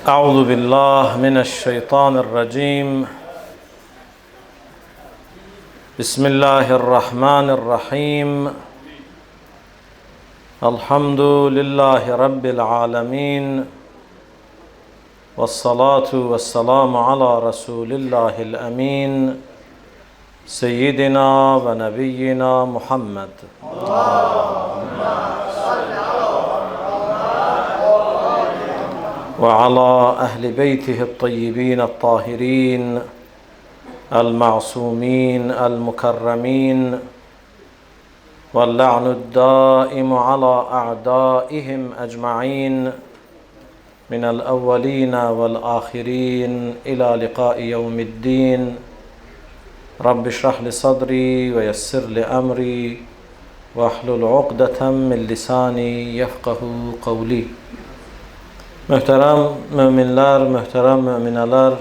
أعوذ بالله من الشيطان الرجيم. بسم الله الرحمن الرحيم. الحمد لله رب العالمين، والصلاة والسلام على رسول الله الأمين سيدنا ونبينا محمد. وعلى أهل بيته الطيبين الطاهرين المعصومين المكرمين، واللعن الدائم على أعدائهم أجمعين من الأولين والآخرين إلى لقاء يوم الدين. رب اشرح لي صدري ويسر لي أمري واحلل عقدة من لساني يفقه قولي. Möhtərəm möminlər, möhtərəm möminələr,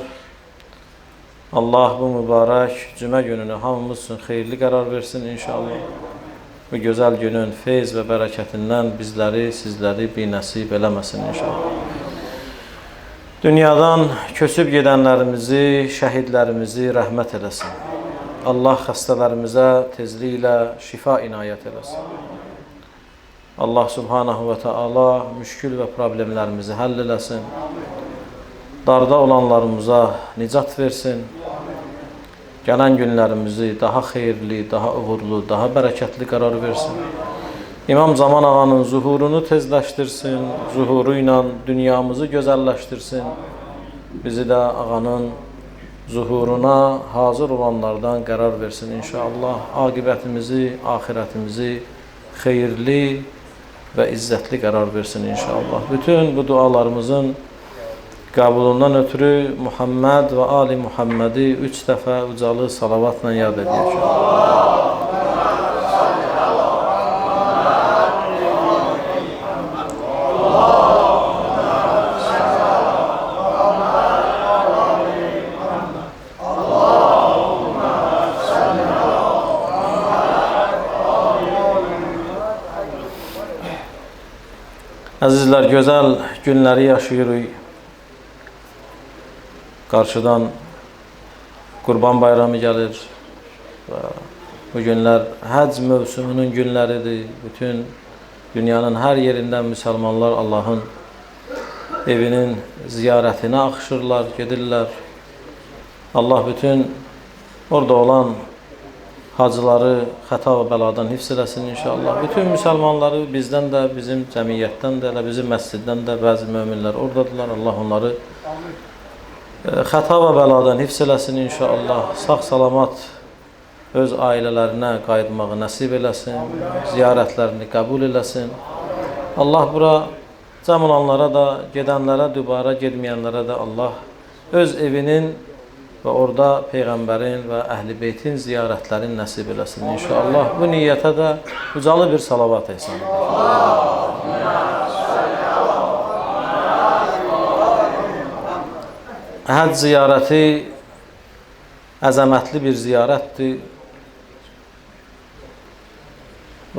Allah bu mübarək cümə gününü hamımız üçün xeyirli qərar versin inşallah. Bu gözəl günün feyz və bərəkətindən bizləri, sizləri binəsib eləməsin inşallah. Dünyadan köçüb gedənlərimizi, şəhidlərimizi rəhmət eləsin. Allah xəstələrimizə tezliklə şifa inayət eləsin. Allah subhanahu və teala müşkül və problemlərimizi həll eləsin. Darda olanlarımıza nicat versin. Gələn günlərimizi daha xeyirli, daha uğurlu, daha bərəkətli qərar versin. İmam Zaman ağanın zuhurunu tezləşdirsin. Zuhuru ilə dünyamızı gözəlləşdirsin. Bizi də ağanın zuhuruna hazır olanlardan qərar versin inşallah. Aqibətimizi, ahirətimizi xeyirli və izzətli qərar versin inşallah. Bütün bu dualarımızın qəbulundan ötürü Muhammed və Ali Muhammedi 3 dəfə ucalı salavatla yad edək. Əzizlər, gözəl günləri yaşayırıq. Qarşıdan Qurban Bayramı gəlir və bu günlər həcc mövsümünün günləridir. Bütün dünyanın hər yerindən müsəlmanlar Allahın evinin ziyarətinə axışırlar, gedirlər. Allah bütün orada olan hacıları xəta və bəladan hifz eləsin inşallah. Bütün müsəlmanları bizdən də, bizim cəmiyyətdən də, elə bizim məsciddən də bəzi möminlər oradadırlar. Allah onları xəta və bəladan hifz eləsin inşallah. Sağ-salamat öz ailələrinə qayıtmağı nəsib eləsin. Ziyarətlərini qəbul eləsin. Allah bura cəm olanlara da, gedənlərə, dübara getməyənlərə də Allah öz evinin və orada Peyğəmbərin və Əhl-i Beytin ziyarətlərini nəsib eləsin inşallah. Bu niyyətə də ucalı bir salavat ehsan edir. Həcc ziyarəti əzəmətli bir ziyarətdir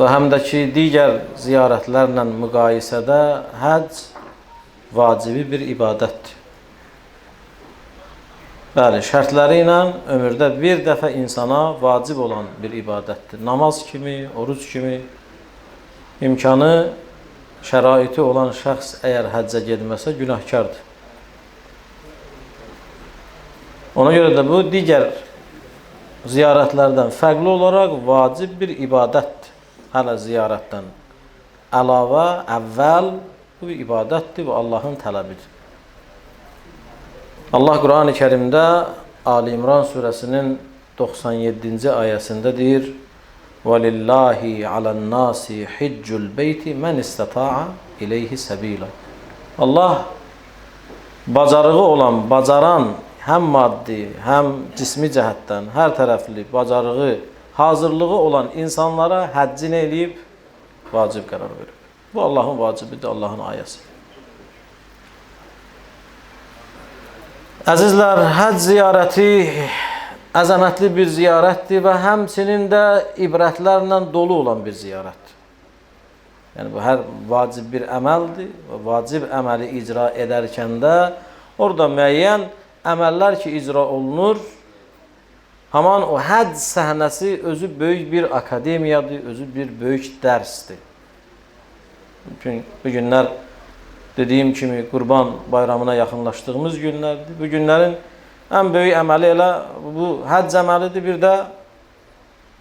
və həm də ki, digər ziyarətlərlə müqayisədə həcc vacibi bir ibadətdir. Bəli, şərtləri ilə ömürdə bir dəfə insana vacib olan bir ibadətdir. Namaz kimi, oruc kimi imkanı, şəraiti olan şəxs əgər həccə gedməsə günahkardır. Ona görə də bu digər ziyarətlərdən fərqli olaraq vacib bir ibadətdir. Hələ ziyarətdən əlavə, əvvəl bu ibadətdir və Allahın tələbidir. Allah Quran-ı Kərimdə Ali İmran surəsinin 97-ci ayəsində deyir: وَلِلَّهِ عَلَى النَّاسِ حِجُّ الْبَيْتِ مَنْ اِسْتَطَاعَ اِلَيْهِ سَب۪يلًا. Allah bacarığı olan, bacaran, həm maddi, həm cismi cəhətdən, hər tərəfli bacarığı, hazırlığı olan insanlara həccini eləyib vacib qərar verir. Bu Allahın vacibidir, Allahın ayəsi. Əzizlər, həcc ziyarəti əzəmətli bir ziyarətdir və həmçinin də ibrətlərlə dolu olan bir ziyarətdir. Yəni bu hər vacib bir əməldir və vacib əməli icra edərkən də Orada müəyyən əməllər ki, icra olunur. Haman o həcc səhnəsi özü böyük bir akademiyadır, özü bir böyük dərsdir. Bu günlər dediyim kimi Qurban bayramına yaxınlaşdığımız günlərdir. Bu günlərin ən böyük əməli elə bu həcc əməlidir, bir də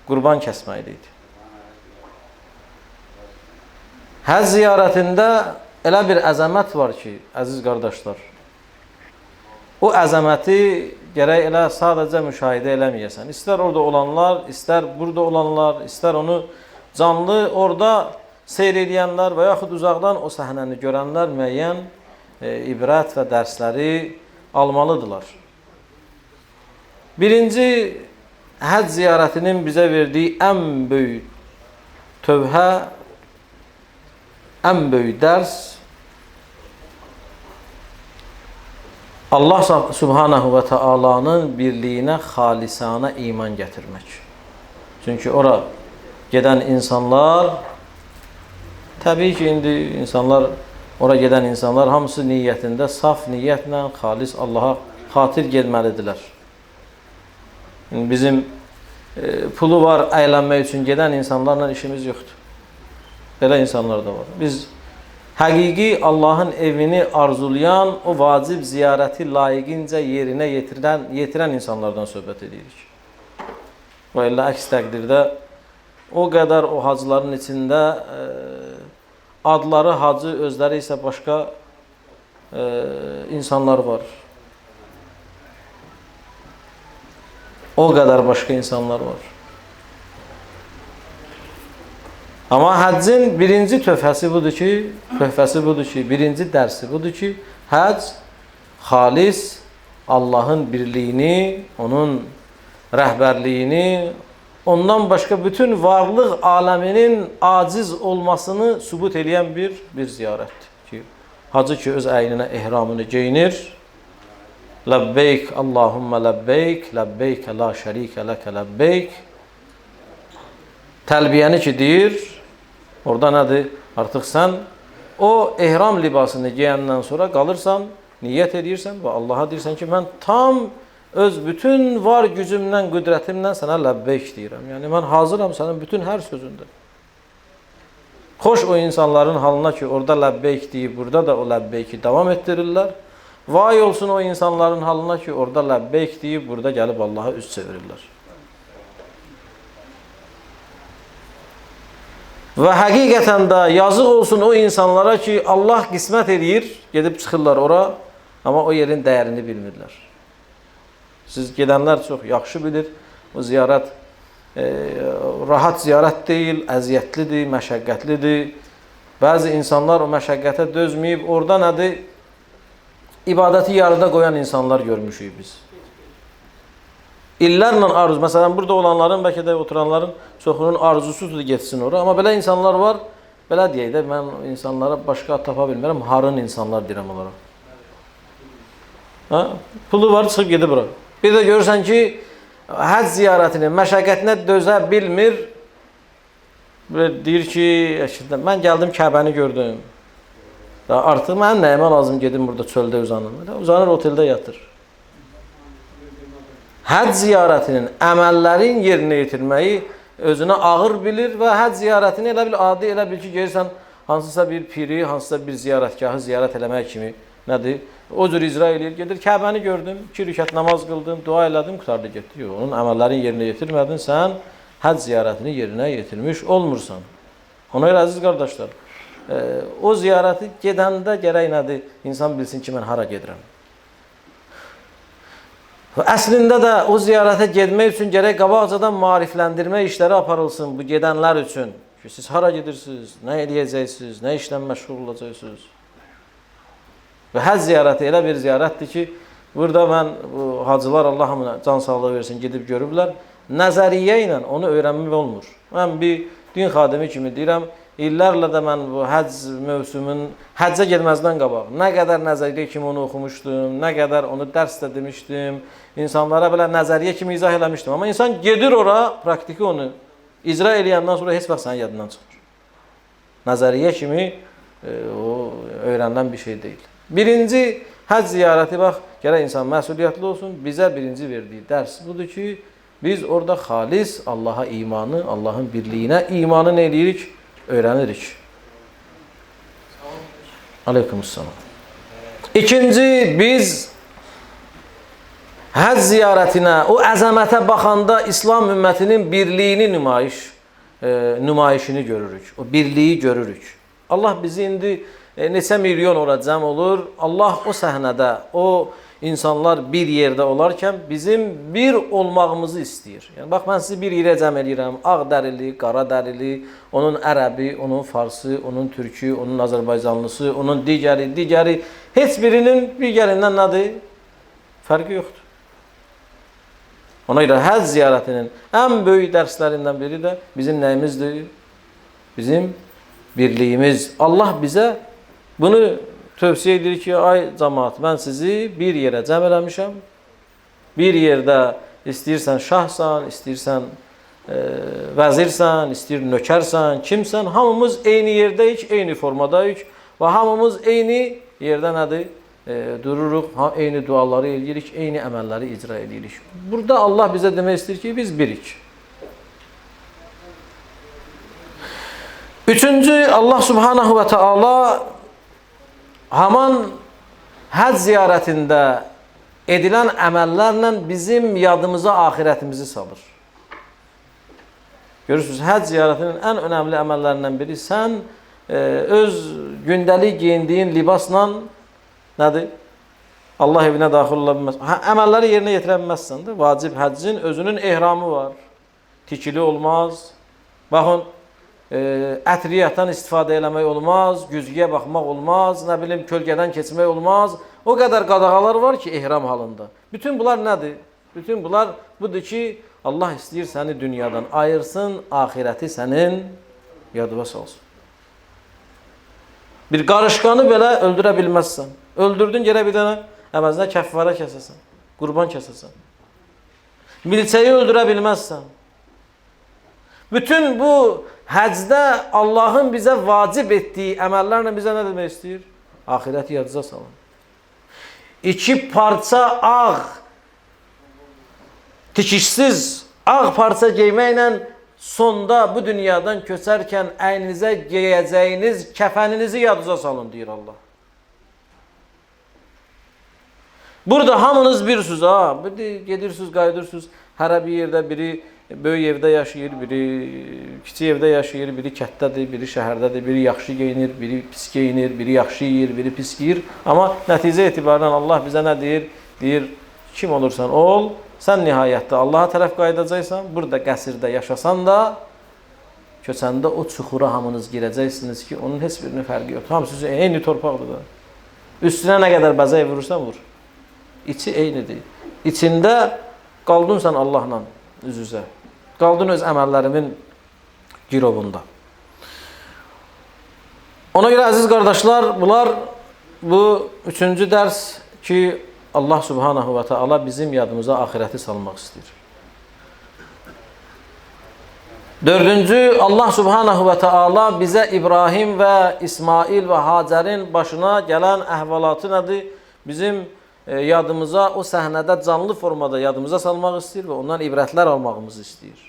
qurban kəsməkdir. Həcc ziyarətində elə bir əzəmət var ki, əziz qardaşlar, o əzəməti gərək elə sadəcə müşahidə eləməyəsən. İstər orada olanlar, istər burada olanlar, istər onu canlı orada seyr edənlər və yaxud uzaqdan o səhnəni görənlər müəyyən ibrət və dərsləri almalıdırlar. Birinci, həcc ziyarətinin bizə verdiyi ən böyük tövhə, ən böyük dərs Allah Subhanahu və Taala'nın birliyinə xalisanə iman gətirmək. Çünki ora gedən insanlar, təbii ki, indi ora gedən insanlar hamısı niyyətində, saf niyyətlə, xalis Allaha xatir getməlidirlər. Bizim pulu var, əylənmək üçün gedən insanlarla işimiz yoxdur. Belə insanlar da var. Biz həqiqi Allahın evini arzulayan, o vacib ziyarəti layiqincə yerinə yetirən insanlardan söhbət edirik. Və elə əks təqdirdə o qədər o hacıların içində adları hacı, özləri isə başqa insanlar var. O qədər başqa insanlar var. Amma həccin birinci töhfəsi budur ki, birinci dərsi budur ki, həcc xalis Allahın birliyini, onun rəhbərliyini, ondan başqa bütün varlıq aləminin aciz olmasını sübut edən bir ziyarətdir. Hacı ki, öz əyninə ehramını geyinir, Ləbbeyk, Allahümmə ləbbeyk, ləbbeykə la şərikə ləkə ləbbeyk. Təlbiyəni ki deyir, orada nədir? Artıq sən o ehram libasını geyəndən sonra qalırsan, niyyət edirsən və Allaha deyirsən ki, mən tam öz bütün var gücümlə, qüdrətimlə sənə ləbbeyk deyirəm. Yəni, mən hazıram sənin bütün hər sözündə. Xoş o insanların halına ki, orada ləbbeyk deyib, burada da o ləbbeyki davam etdirirlər. Vay olsun o insanların halına ki, orada ləbbeyk deyib, burada gəlib Allaha üz çevirirlər. Və həqiqətən də yazıq olsun o insanlara ki, Allah qismət edir, gedib çıxırlar ora, amma o yerin dəyərini bilmirlər. Siz gedənlər çox yaxşı bilir, o ziyarət rahat ziyarət deyil, əziyyətlidir, məşəqqətlidir. Bəzi insanlar o məşəqqətə dözməyib, orada nədir? İbadəti yarıda qoyan insanlar görmüşük biz. İllərlə arzu, məsələn, burada olanların, bəlkə də oturanların çoxunun arzusudur getsin ora. Amma belə insanlar var, belə deyək də, mən insanlara başqa ad tapa bilmirəm, harın insanlar deyirəm onlara. Pulu var, çıxıb gedib ora. Bir də görürsən ki, həcc ziyarətinin məşəqqətinə dözə bilmir. Deyir ki, mən gəldim Kəbəni gördüm. Artıq mənim nəyimə lazım gedim burada çöldə uzanım. Uzanır, oteldə yatır. Həcc ziyarətinin əməllərin yerinə yetirməyi özünə ağır bilir və həcc ziyarətini elə bil adi, elə bil ki, gelirsən hansısa bir piri, hansısa bir ziyarətgahı ziyarət eləmək kimi nədir? O cür icra eləyir, gedir, Kəbəni gördüm, 2 rükət namaz qıldım, dua elədim, qutardı, getdi. Yox, onun əməllərin yerinə yetirmədin, sən həcc ziyarətini yerinə yetirmiş olmursan. Ona görə əziz qardaşlar, o ziyarəti gedəndə gərək nədir? İnsan bilsin ki, mən hara gedirəm. Əslində də o ziyarətə getmək üçün gərək qabaqcadan maarifləndirmə işləri aparılsın bu gedənlər üçün. Ki, siz hara gedirsiniz, nə eləyəcəksiniz, nə işlə məşğul olacaqsınız. Və həcc ziyarəti elə bir ziyarətdir ki, burada mən hacılar Allah hamına can sağlığı versin, gedib görüblər. Nəzəriyyə ilə onu öyrənmək olmur. Mən bir din xadimi kimi deyirəm, illərlə də mən bu həcc mövsümün həccə getməzdən qabaq nə qədər nəzəriyyə kimi onu oxumuşdum, nə qədər onu dərs də demişdim, insanlara belə nəzəriyyə kimi izah eləmişdim. Amma insan gedir ora, praktiki onu icra eləyəndən sonra heç vaxt sənin yadından çıxmır. Nəzəriyyə kimi o öyrənilən bir şey deyil. Birinci, Həc ziyarəti bax, gərək insan məsuliyyətli olsun. Bizə birinci verdiyi dərs budur ki, biz orada xalis Allaha imanı, Allahın birliyinə imanı nə edirik? Öyrənirik. Aleykümselam. İkinci, biz həc ziyarətinə, o əzəmətə baxanda İslam ümmətinin birliyini nümayişini görürük. O birliyi görürük. Allah bizi indi neçə milyon ora cəm olur. Allah o səhnədə, o insanlar bir yerdə olarkən bizim bir olmağımızı istəyir. Yəni, bax, mən sizi bir yerə cəm edirəm. Ağ dərili, qara dərili, onun ərəbi, onun farsı, onun türkü, onun azərbaycanlısı, onun digəri. Heç birinin digərindən nədir? Fərqi yoxdur. Ona görə həc ziyarətinin ən böyük dərslərindən biri də bizim nəyimizdir? Bizim birliyimiz. Allah bizə bunu tövsiyə edir ki, ay cəmaat, mən sizi bir yerə cəm eləmişəm. Bir yerdə istəyirsən şahsan, istəyirsən vəzirsən, istəyir nökərsən, kimsən, hamımız eyni yerdəyik, eyni formadayıq və hamımız eyni yerdə nədir? Dururuq, eyni duaları edirik, eyni əməlləri icra edirik. Burada Allah bizə demək istəyir ki, biz birik. Üçüncü, Allah Subhanahu və Teala haman həc ziyarətində edilən əməllərlə bizim yadımıza axirətimizi salır. Görürsünüz, həc ziyarətinin ən önəmli əməllərindən biri sən öz gündəlik geyindiyin libasla nədir? Allah evinə daxil ola bilməz. Əməlləri yerinə yetirə bilməzsən də. Vacib həccin özünün ehramı var. Tikili olmaz. Baxın, ətriyyətdən istifadə eləmək olmaz, güzgüyə baxmaq olmaz, nə bilim, kölgədən keçmək olmaz. O qədər qadağalar var ki, ehram halında. Bütün bunlar nədir? Bütün bunlar budur ki, Allah istəyir səni dünyadan ayırsın, ahirəti sənin yadıva salsın. Bir qarışqanı belə öldürə bilməzsən. Öldürdün, gələ bir dənə əvəzinə kəffara kəsəsən, qurban kəsəsən. Milçəyi öldürə bilməzsən. Bütün bu həcdə Allahın bizə vacib etdiyi əməllərlə bizə nə demək istəyir? Ahirəti yadınıza salın. 2 parça ağ, tikişsiz ağ parça geyməklə sonda bu dünyadan köçərkən əyninizə geyəcəyiniz kəfəninizi yadınıza salın, deyir Allah. Burada hamınız birsiniz, gedirsiniz, qayıdırsınız. Hərə bir yerdə biri böyük evdə yaşayır, biri kiçik evdə yaşayır, biri kətdədir, biri şəhərdədir, biri yaxşı geyinir, biri pis geyinir, biri yaxşı yeyir, biri pis yeyir. Amma nəticə etibarən Allah bizə nə deyir? Deyir, kim olursan ol, sən nihayətdə Allaha tərəf qayıdacaqsan, burada qəsrdə yaşasan da, köçəndə o çuxura hamınız girəcəksiniz ki, onun heç birinin fərqi yoxdur. Hamısı eyni torpaqdır da. Üstünə nə qədər bəzək vurursan vur. İçi eynidir. İçində qaldın sən Allahla üz-üzə. Qaldın öz əməllərimin girovunda. Ona görə əziz qardaşlar, bunlar bu üçüncü dərs ki, Allah Subhanahu və Teala bizim yadımıza ahirəti salmaq istəyir. Dördüncü, Allah Subhanahu və Teala bizə İbrahim və İsmail və Hacərin başına gələn əhvalatı nədir? Bizim yadımıza o səhnədə canlı formada yadımıza salmaq istəyir və ondan ibrətlər almağımızı istəyir.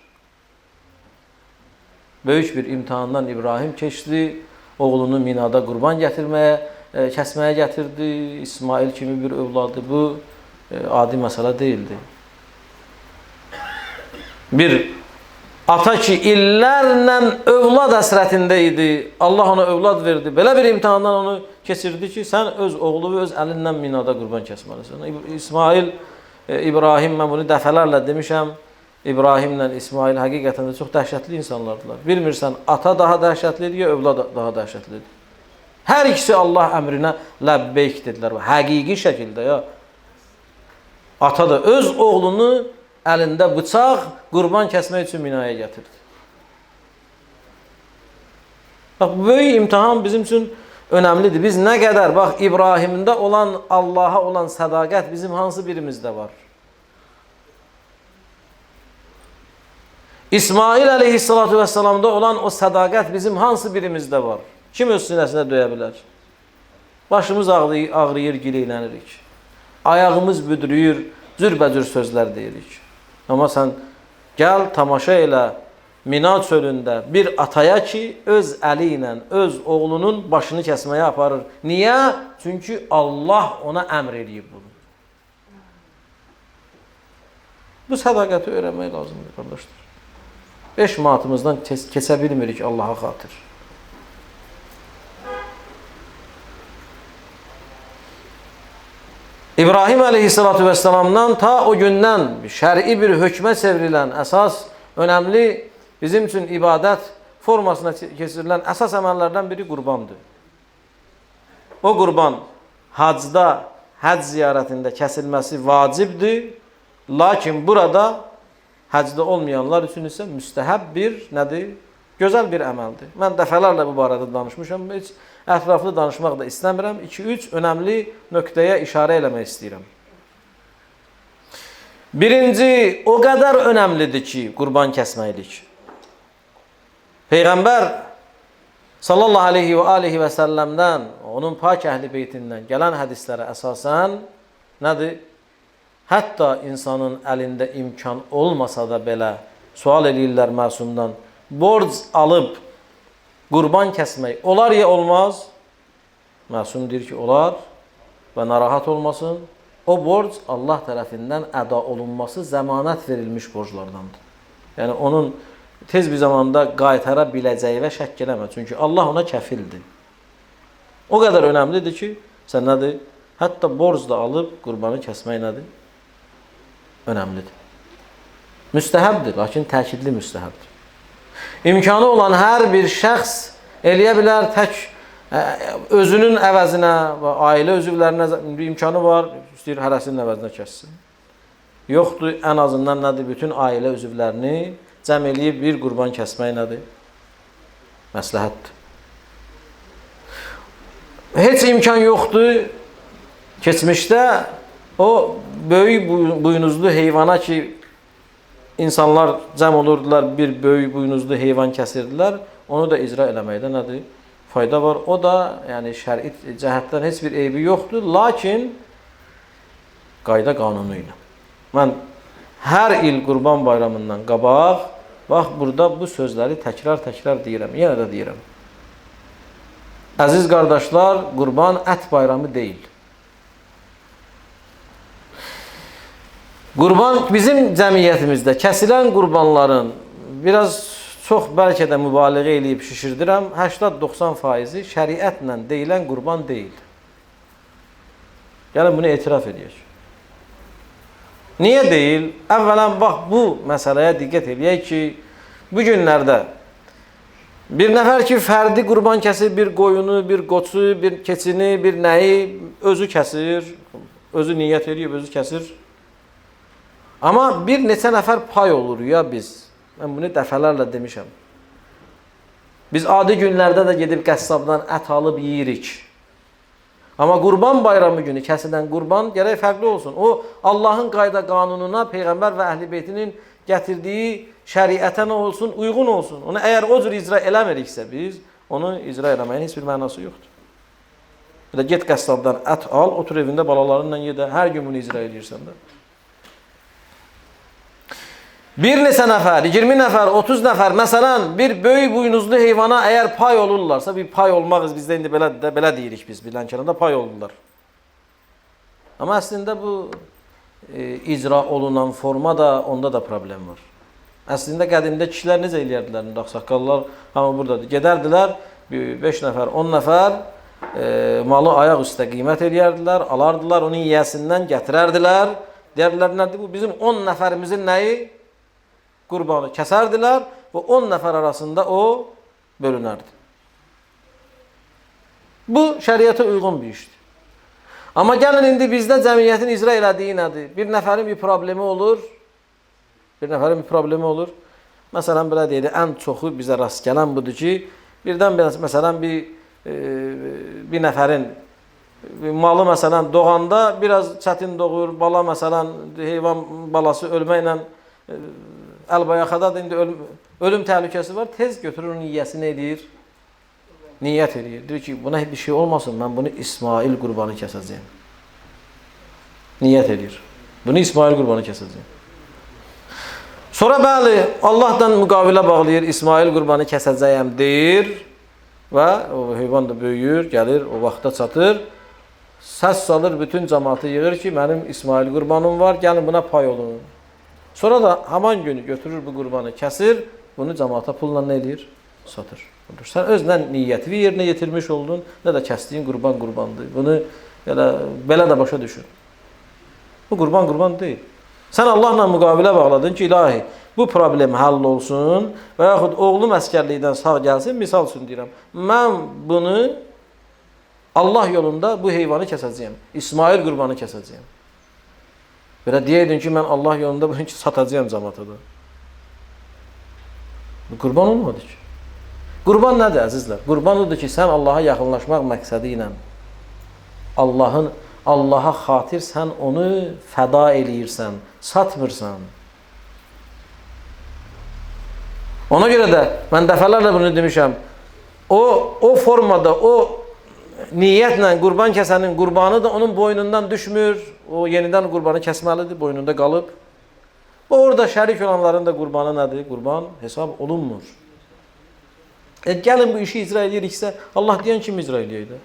Böyük bir imtihandan İbrahim keçdi, oğlunu Minada qurban gətirməyə, kəsməyə gətirdi, İsmail kimi bir övladı. Bu adi məsələ deyildi. Bir ata ki, illərlə övlad həsrətində idi, Allah ona övlad verdi. Belə bir imtihandan onu keçirdi ki, sən öz oğlu və öz əlindən Minada qurban kəsməlisən. İsmail, İbrahim, mən bunu dəfələrlə demişəm, İbrahimlə İsmail həqiqətən də çox dəhşətli insanlardılar. Bilmirsən, ata daha dəhşətlidir ya övlad daha dəhşətlidir. Hər ikisi Allah əmrinə ləbbeyk dedilər. Həqiqi şəkildə ya. Ata da öz oğlunu əlində bıçaq qurban kəsmək üçün Minaya gətirdi. Bax, böyük imtihan bizim üçün önəmlidir. Biz nə qədər, bax, İbrahimdə olan Allaha olan sədaqət bizim hansı birimizdə var? İsmail əleyhissalatu vesselamda olan o sədaqət bizim hansı birimizdə var? Kim öz sinəsinə döyə bilər? Başımız ağrıyır, gileylənirik. Ayağımız büdrüyür, cürbəcür sözlər deyirik. Amma sən gəl, tamaşa elə Mina çölündə bir ataya ki, öz əli ilə öz oğlunun başını kəsməyə aparır. Niyə? Çünki Allah ona əmr eləyib bunu. Bu sədaqəti öyrənmək lazımdır, qardaşlar. 5 manatımızdan keçə bilmirik Allaha xatır. İbrahim aleyhissalatu vesselamdan ta o gündən şəri bir hökmə çevrilən əsas, önəmli bizim üçün ibadət formasına keçirilən əsas əməllərdən biri qurbandır. O qurban hacda, həc ziyarətində kəsilməsi vacibdir. Lakin burada həcdə olmayanlar üçün isə müstəhəb bir nədir? Gözəl bir əməldir. Mən dəfələrlə bu barədə danışmışam. Heç ətraflı danışmaq da istəmirəm. 2-3 önəmli nöqtəyə işarə eləmək istəyirəm. Birinci, o qədər önəmlidir ki, qurban kəsməklik. Peyğəmbər sallallahu aleyhi və aleyhi və səlləmdən, onun pak əhli beytindən gələn hədislərə əsasən nədir? Hətta insanın əlində imkan olmasa da belə sual eləyirlər məsumdan, borc alıb qurban kəsmək olar ya olmaz? Məsum deyir ki, olar və narahat olmasın. O borc Allah tərəfindən əda olunması zəmanət verilmiş borclardandır. Yəni onun tez bir zamanda qaytara biləcəyi və şəkk eləmə. Çünki Allah ona kəfildir. O qədər önəmlidir ki, sən nədir? Hətta borc da alıb qurbanı kəsmək nədir? Önəmlidir. Müstəhəbdir, lakin təkidli müstəhəbdir. İmkanı olan hər bir şəxs eləyə bilər, tək özünün əvəzinə və ailə üzvlərinə imkanı var, istəyir hərəsinin əvəzinə kəssin. Yoxdur, ən azından nədir? Bütün ailə üzvlərini cəm eləyib bir qurban kəsmək nədir? Məsləhətdir. Heç imkan yoxdur. Keçmişdə o böyük buynuzlu heyvana ki, insanlar cəm olurdular, bir böyük buynuzlu heyvan kəsirdilər, onu da icra eləməkdə nədir? Fayda var. O da yəni şəri cəhətdən heç bir eybi yoxdur, lakin qayda qanunu ilə. Mən hər il Qurban bayramından qabaq, bax, burada bu sözləri təkrar deyirəm, yenə də deyirəm. Əziz qardaşlar, Qurban ət bayramı deyil. Qurban bizim cəmiyyətimizdə kəsilən qurbanların biraz çox bəlkə də mübaliğə eləyib şişirdirəm, 80-90% şəriətlə deyilən qurban deyil. Gəlin bunu etiraf edək. Niyə deyil? Əvvələn, bax, bu məsələyə diqqət edək ki, bu günlərdə bir nəfər ki, fərdi qurban kəsir, bir qoyunu, bir qoçu, bir keçini, bir nəyi özü kəsir, özü niyyət edib, özü kəsir. Amma bir neçə nəfər pay olur ya biz. Mən bunu dəfələrlə demişəm. Biz adi günlərdə də gedib qəssabdan ət alıb yeyirik. Amma Qurban bayramı günü kəsilən qurban gərək fərqli olsun. O, Allahın qayda qanununa, Peyğəmbər və Əhl-i Beytinin gətirdiyi şəriətə nə olsun, uyğun olsun. Onu əgər o cür icra eləmiriksə biz, onu icra eləməyin heç bir mənası yoxdur. Bir də get qəssabdan ət al, otur evində balalarınla ye də, hər gün bunu icra edirsən də. Bir neçə nəfər, 20 nəfər, 30 nəfər, məsələn, bir böyük buynuzlu heyvana əgər pay olurlarsa, bir pay olmağız, bizdə indi belə deyirik biz, bir Lənkəranda pay olurlar. Amma əslində bu icra olunan forma da, onda da problem var. Əslində qədimdə kişilər necə eləyərdilər, ağsaqqallar hamı buradadır. Gedərdilər, 5 nəfər, 10 nəfər malı ayaq üstə qiymət eləyərdilər, alardılar, onun yiyəsindən gətirərdilər. Deyərdilər, nədir bu? Bizim 10 nəfərimizin nəyi? Qurbanı kəsərdilər və 10 nəfər arasında o bölünərdi. Bu şəriətə uyğun bir işdir. Amma gəlin indi bizdə cəmiyyətin icra elədiyi nədir? Bir nəfərin bir problemi olur. Məsələn, belə deyil, ən çoxu bizə rast gələn budur ki, birdən məsələn bir nəfərin malı məsələn doğanda biraz çətin doğur, bala məsələn heyvan balası ölməklə əlbayaxadadır, indi ölüm təhlükəsi var, tez götürür onun yiyəsini edir, niyyət edir. Deyir ki, buna bir şey olmasın, mən bunu İsmail qurbanı kəsəcəyim. Niyyət edir. Bunu İsmail qurbanı kəsəcəyim. Sonra bəli, Allahdan müqavilə bağlayır, İsmail qurbanı kəsəcəyəm deyir və o heyvan da böyüyür, gəlir, o vaxta çatır. Səs salır, bütün cəmaatı yığır ki, mənim İsmail qurbanım var, gəlin buna pay olun. Sonra da haman günü götürür bu qurbanı, kəsir, bunu cəmaata pulla nə edir? Satır. Sən öz nə niyyəti yerinə yetirmiş oldun, nə də kəsdiyin qurban qurbandır. Bunu belə də başa düşün. Bu qurban deyil. Sən Allahla müqavilə bağladın ki, ilahi, bu problem həll olsun və yaxud oğlum əskərlikdən sağ gəlsin, misal üçün deyirəm. Mən bunu Allah yolunda bu heyvanı kəsəcəyəm. İsmail qurbanı kəsəcəyəm. Belə deyirdin ki, mən Allah yolunda bunu satacağım cəmaata da. Bu qurban olmadı ki. Qurban nədir əzizlər? Qurban odur ki, sən Allaha yaxınlaşmaq məqsədi ilə Allaha xatir sən onu fəda eləyirsən, satmırsan. Ona görə də mən dəfələrlə bunu demişəm. O formada, o niyyətlə qurban kəsənin qurbanı da onun boynundan düşmür. O yenidən qurbanı kəsməlidir, boynunda qalıb. Orada şərik olanların da qurbanı nədir? Qurban hesab olunmur. Gəlin bu işi icra ediriksə, Allah deyən kimi icra edəyək də.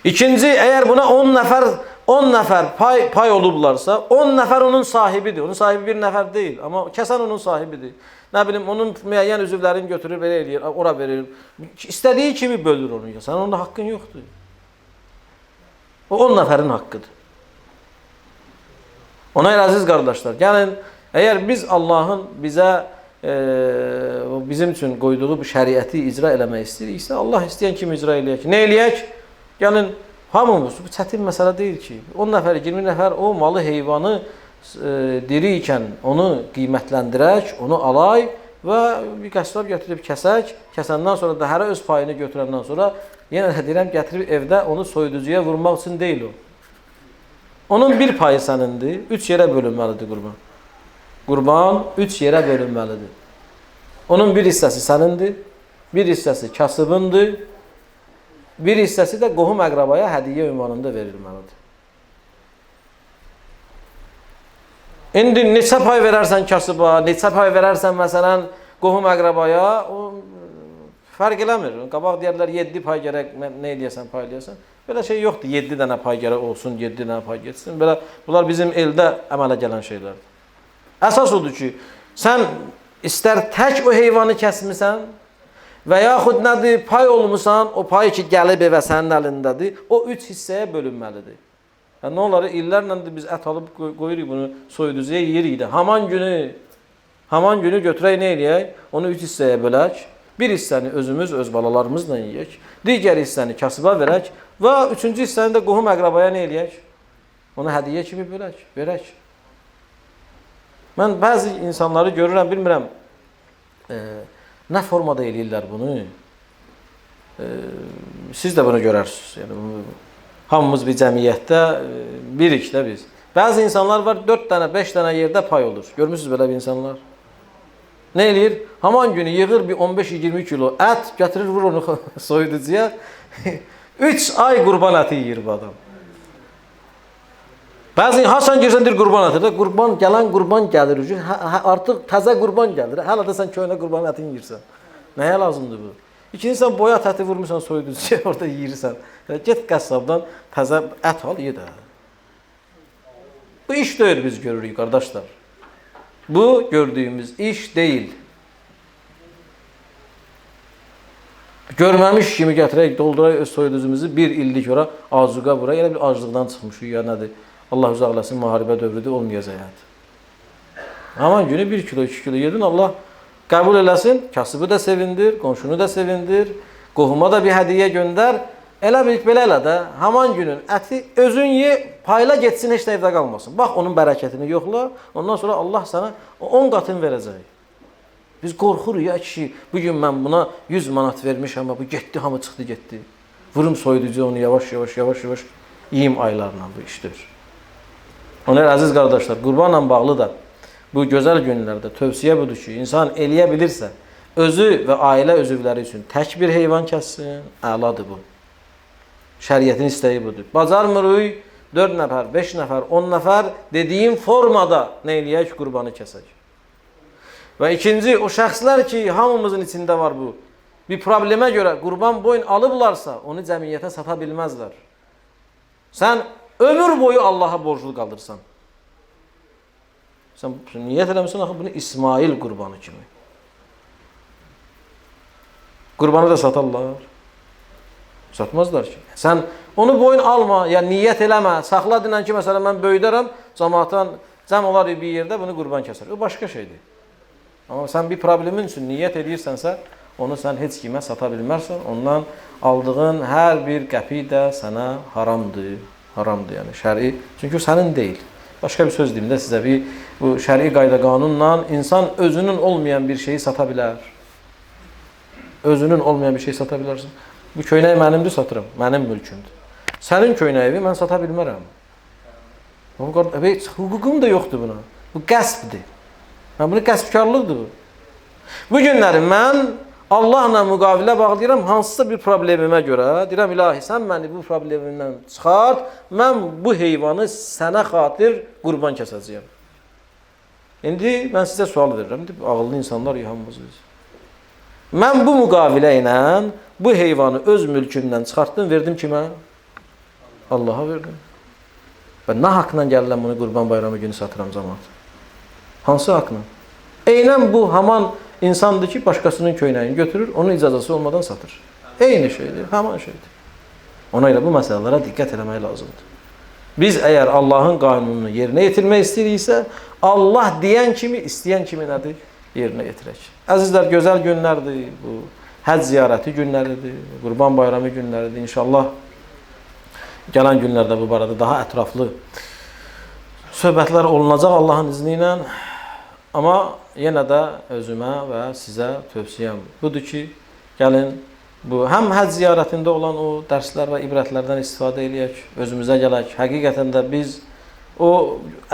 İkinci, əgər buna 10 nəfər pay olublarsa, 10 nəfər onun sahibidir. Onun sahibi bir nəfər deyil, amma kəsən onun sahibidir. Nə bilim, onun müəyyən üzvlərini götürür, belə eləyir, ora verir. İstədiyi kimi bölür onu. Sən onda haqqın yoxdur. O 10 nəfərin haqqıdır. Ona elə əziz qardaşlar, gəlin, əgər biz Allahın bizim üçün qoyduğu bu şəriəti icra eləmək istəyiriksə, Allah istəyən kimi icra eləyək. Nə eləyək? Gəlin, hamımız, bu çətin məsələ deyil ki, 10 nəfər, 20 nəfər o malı, heyvanı diri ikən onu qiymətləndirək, onu alay və bir qəssab götürüb kəsək, kəsəndən sonra da hərə öz payını götürəndən sonra yenə də deyirəm, gətirib evdə onu soyuducuya vurmaq üçün deyil o. Onun bir payı sənindir, 3 yerə bölünməlidir qurban. Qurban 3 yerə bölünməlidir. Onun bir hissəsi sənindir, bir hissəsi kasıbındır, bir hissəsi də qohum əqrabaya hədiyyə ünvanında verilməlidir. İndi neçə pay verərsən kasıba, neçə pay verərsən məsələn qohum əqrabaya, o fərq eləmir. Qabaq deyərlər 7 pay gərək, nə edəsən, pay eləyəsən. Belə şey yoxdur, 7 dənə pay gərək olsun, 7 dənə pay getsin. Belə, bunlar bizim eldə əmələ gələn şeylərdir. Əsas odur ki, sən istər tək o heyvanı kəsmirsən, və yaxud nədir, pay olmuşsan, o pay ki gəlib evə sənin əlindədir, o 3 hissəyə bölünməlidir. Yəni, nə olar, illərlə də biz ət alıb qoyuruq bunu, soyuducuya yeyirik də. Haman günü götürək, nə eləyək? Onu 3 hissəyə bölək. Bir hissəni özümüz, öz balalarımızla yiyək. Digər hissəni kasıba verək və 3-cü hissəni də qohum əqrabaya nə eləyək? Onu hədiyyə kimi bölək, verək. Mən bəzi insanları görürəm, bilmirəm, nə formada eləyirlər bunu? Siz də bunu görərsiniz. Yəni, hamımız bir cəmiyyətdə birik də biz. Bəzi insanlar var, 4 dənə, 5 dənə yerdə pay olur. Görmürsünüz belə bir insanlar? Nə eləyir? Haman günü yığır bir 15-20 kilo ət, gətirir, vur onu soyuducuya. 3 ay qurban əti yiyir bu adam. Bəzi hasan girsən deyir qurban əti. Gələn qurban gəlir. Artıq təzə qurban gəlir. Hələ də sən köynə qurban ətini yiyirsən. Nəyə lazımdır bu? İkinci sən boyat əti vurmuşsan soyuducuya, orada yiyirsən. Get qəssabdan təzə ət al, ye də. Bu iş deyil biz görürük qardaşlar. Bu gördüyümüz iş deyil. Görməmiş kimi gətirək, dolduraq öz soyuducumuzu bir illik ora azuqa vura. Elə bir aclıqdan çıxmışıq ya nədir? Allah uzaq eləsin, müharibə dövrüdür, olmayacaq həyat. Haman günü 1 kilo, 2 kilo yedin, Allah qəbul eləsin, kasıbı da sevindir, qonşunu da sevindir, qohuma da bir hədiyyə göndər. Elə bilik, belə elə də, haman günün əti özün ye, payla getsin, heç də evdə qalmasın. Bax, onun bərəkətini yoxla, ondan sonra Allah sənə 10 qatını verəcək. Biz qorxuruq ya kişi, bugün mən buna 100 manat vermişəm, bu getdi, hamı çıxdı, getdi. Vurum soyuducu onu yavaş yiyim aylarla bu işdir. Onlar əziz qardaşlar, qurbanla bağlı da bu gözəl günlərdə tövsiyə budur ki, insan eləyə bilirsə özü və ailə üzvləri üçün tək bir heyvan kəssin, əladır bu. Şəriətin istəyi budur. Bacarmırıq 4 nəfər, 5 nəfər, 10 nəfər dediyim formada nə eləyək? Qurbanı kəsək. Və ikinci, o şəxslər ki, hamımızın içində var bu. Bir problemə görə qurban boyun alıblarsa, onu cəmiyyətə sata bilməzlər. Sən ömür boyu Allaha borclu qalırsan. Sən niyyət eləmişsən, axı bunu İsmail qurbanı kimi. Qurbanı da satarlar. Satmazlar ki. Sən onu boyun alma, ya niyyət eləmə, saxla dinən ki, məsələn, mən böyüdərəm, cəmaatdan cəm olar bir yerdə bunu qurban kəsər. O başqa şeydir. Amma sən bir problemin üçün niyyət edirsənsə, onu sən heç kimə sata bilmərsən, ondan aldığın hər bir qəpik də sənə haramdır. Haramdır, yəni şəri. Çünki o sənin deyil. Başqa bir söz deyim də sizə, bu şəri qayda qanunla insan özünün olmayan bir şeyi sata bilər. Özünün olmayan bir şeyi sata bilərsən. Bu köynək mənimdir, satıram. Mənim mülkümdür. Sənin köynəyi mən sata bilmərəm. Hüququm da yoxdur buna. Bu qəsbdir. Bunu qəsbkarlıqdır bu. Bu günləri mən Allahla müqavilə bağlayıram hansısa bir problemimə görə. Deyirəm, ilahi, sən məni bu problemimdən çıxart, mən bu heyvanı sənə xatir qurban kəsəcəyəm. İndi mən sizə sual verirəm. Ağıllı insanlar hamımızız. Mən bu müqavilə ilə bu heyvanı öz mülkümdən çıxartdım, verdim kimə? Allaha verdim. Və nə haqla gəlirəm bunu qurban bayramı günü satıram cəmaat? Hansı haqla? Eynən bu haman insandır ki, başqasının köynəyini götürür, onun icazəsi olmadan satır. Eyni şeydir, haman şeydir. Ona görə bu məsələlərə diqqət eləmək lazımdır. Biz əgər Allahın qanununu yerinə yetirmək istəyiriksə, Allah deyən kimi, istəyən kimi nədir? Yerinə yetirək. Əzizlər, gözəl günlərdir, bu həcc ziyarəti günləridir, qurban bayramı günləridir. İnşallah gələn günlərdə bu barədə daha ətraflı söhbətlər olunacaq Allahın izni ilə. Amma yenə də özümə və sizə tövsiyəm budur ki, gəlin bu həm həcc ziyarətində olan o dərslər və ibrətlərdən istifadə eləyək, özümüzə gələk. Həqiqətən də biz o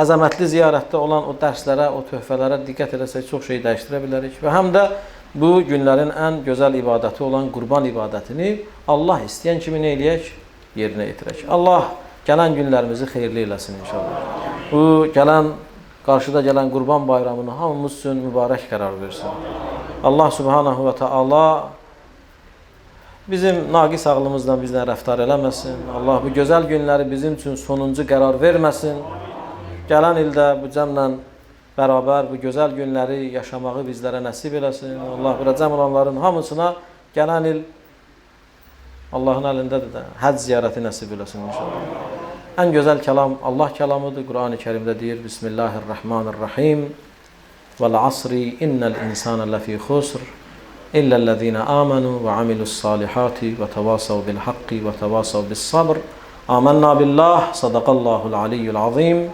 əzəmətli ziyarətdə olan o dərslərə, o töhfələrə diqqət eləsək çox şey dəyişdirə bilərik və həm də bu günlərin ən gözəl ibadəti olan qurban ibadətini Allah istəyən kimi nə eləyək? Yerinə yetirək. Allah gələn günlərimizi xeyirli eləsin inşallah. Bu qarşıda gələn qurban bayramını hamımız üçün mübarək qərar versin. Allah subhanahu və taala bizim naqis ağlımızla bizlə rəftar eləməsin. Allah bu gözəl günləri bizim üçün sonuncu qərar verməsin. Gələn ildə bu cəmlə bərabər bu gözəl günləri yaşamağı bizlərə nəsib eləsin. Allah bura cəm olanların hamısına gələn il Allahın əlindədir də həcc ziyarəti nəsib eləsin inşallah. Ən gözəl kəlam Allah kəlamıdır. Qur'an-ı Kərimdə deyir: Bismillahirrahmanirrahim. Vel asri innel insana lefi khusr illellezina amanu ve amilus salihati ve tevasav bil haqqi ve tevasav bis sabr. Amanna billah. Sadaqallahul aliyyul azim.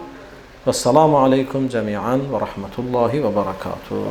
Vesselamu aleykum cemiyan ve rahmetullahi ve berekatuhu.